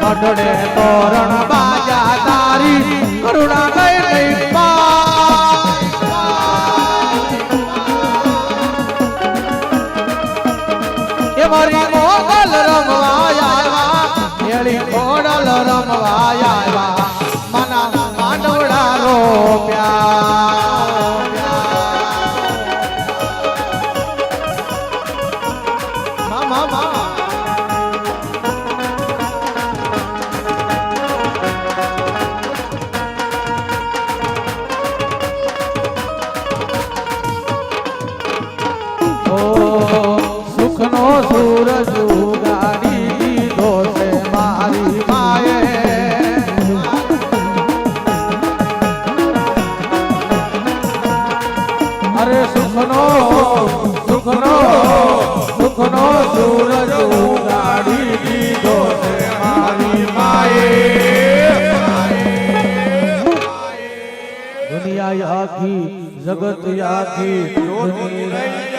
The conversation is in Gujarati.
મઢડે તોરણ બાજા તારી કરુણા ગઈ નહીં એ મારી મોગલ રમવા આવ્યા એળી ખોડલ રમવા આવ્યા મના માંડવડા રોપ્યા મામા સુખનો સૂરજ ઉગાડી દીધો છે મારી માએ અરે સુખનો સૂરજ ઉગાડી દીધો છે મારી માએ દુનિયા આખી જગત આખી